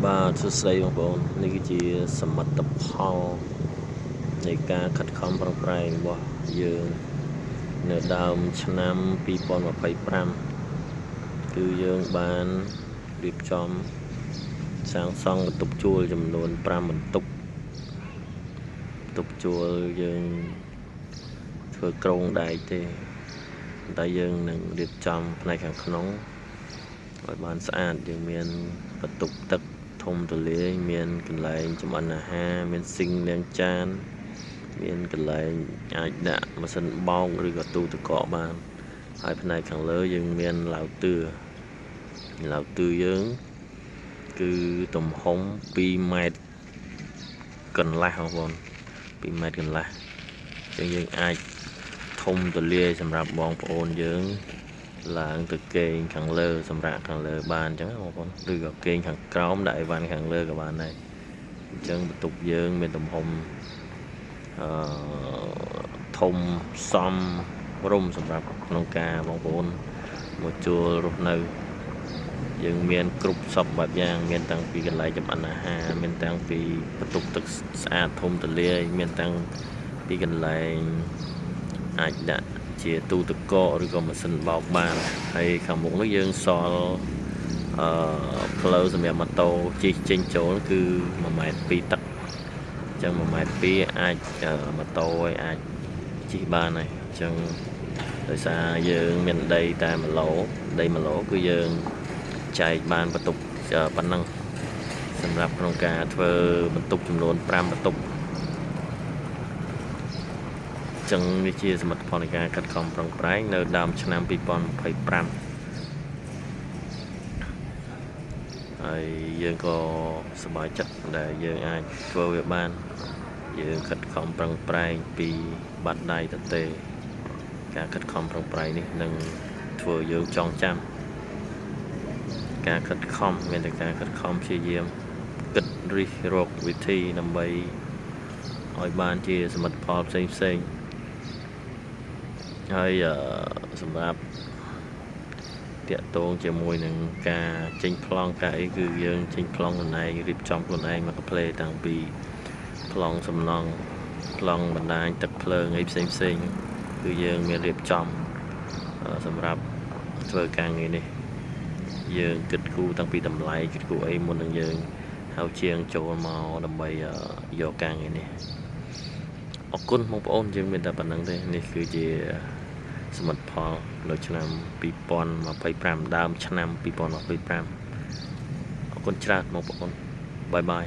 បាទសួស្តីបងប្អូននេះគឺជាសមិទ្ធផលនៃការខិតខំប្រឹងប្រែងរបស់យើងនៅដើមឆ្នាំ2025គឺយើងបានរៀបចំសាងសង់បន្ទប់ជួលចំនួន5បន្ទប់ជួលយើងធ្វើក្រុងដែកទេតែយើងនឹងរៀបចំផ្នែកខាងក្នុងឲ្យបានស្អាតយើងមានបន្ទប់ទឹកធំទូលាយមានកន្លែងចម្អិនអាហារមានស៊ីងលាងចានមានកន្លែងអាចដាក់ម៉ាស៊ីនបោកឬក៏ទូទឹកកកបានហើយផ្នែកខាងលើយើងមានឡាវទឿយើងគឺទំហំ2ម៉ែត្រកន្លះបងប្អូន2ម៉ែត្រកន្លះយើងអាចធំទូលាយសម្រាប់បងប្អូនយើងឡើងទៅគេងខាងលើសម្រាប់ខាងលើបានអញ្ចឹងបងប្អូនឬក៏គេងខាងក្រោមដាក់អីវ៉ាន់ខាងលើក៏បានដែរអញ្ចឹងបន្ទប់យើងមានទំហំធំសមរម្យសម្រាប់ក្នុងការបងប្អូនមកជួលរស់នៅយើងមានគ្រប់សពបែបយ៉ាងមានតាំងពីកន្លែងចម្អិនអាហារមានតាំងពីបន្ទប់ទឹកស្អាតធំទូលាយមានតាំងពីកន្លែងអាចដាក់ជាទូទឹកកកឬក៏ម៉ាស៊ីនបោកបានហើយខាងមុខនោះយើងសល់ផ្លូវសម្រាប់ម៉ូតូជិះចេញចូលគឺ1.2 ម៉ែត្រទឹកអញ្ចឹង1.2 ម៉ែត្រអាចម៉ូតូឲ្យអាចជិះបានហើយអញ្ចឹងដោយសារយើងមានដីតែ1 ឡូគឺយើងចែកបានបន្ទប់ប៉ុណ្ណឹងសម្រាប់ក្នុងការធ្វើបន្ទប់ចំនួន5បន្ទប់ចឹងនេះជាសមិទ្ធផលនៃការខិតខំប្រឹងប្រែងនៅដើមឆ្នាំ2025ហើយយើងក៏សប្បាយចិត្តដែលយើងអាចធ្វើវាបានយើងខិតខំប្រឹងប្រែងពីបាត់ដៃទទេការខិតខំប្រឹងប្រែងនេះនឹងធ្វើយើងចងចាំការខិតខំមានតែការខិតខំព្យាយាមគិតរិះរកវិធីដើម្បីឲ្យបានជាសមិទ្ធផលផ្សេងហើយសម្រាប់តាក់ទងជាមួយនឹងការចេញប្លង់ការអីគឺយើងចេញប្លង់ខ្លួនឯងរៀបចំខ្លួនឯងមកកាផ្លេតាំងពីប្លង់សំណង់ប្លង់បណ្ដាញទឹកភ្លើងអីផ្សេងគឺយើងមានរៀបចំសម្រាប់ធ្វើការងារនេះយើងគិតគូរតាំងពីតម្លៃគិតគូរអីមុននឹងយើងហៅជាងចូលមកដើម្បីយកការងារនេះអរគុណបងប្អូនយើងមានតែប៉ុណ្្នឹងទេនេះគឺជាសមិទ្ធផលនៅឆ្នាំ2025ដើមឆ្នាំ2025អរគុណច្រើនបងប្អូនបាយបាយ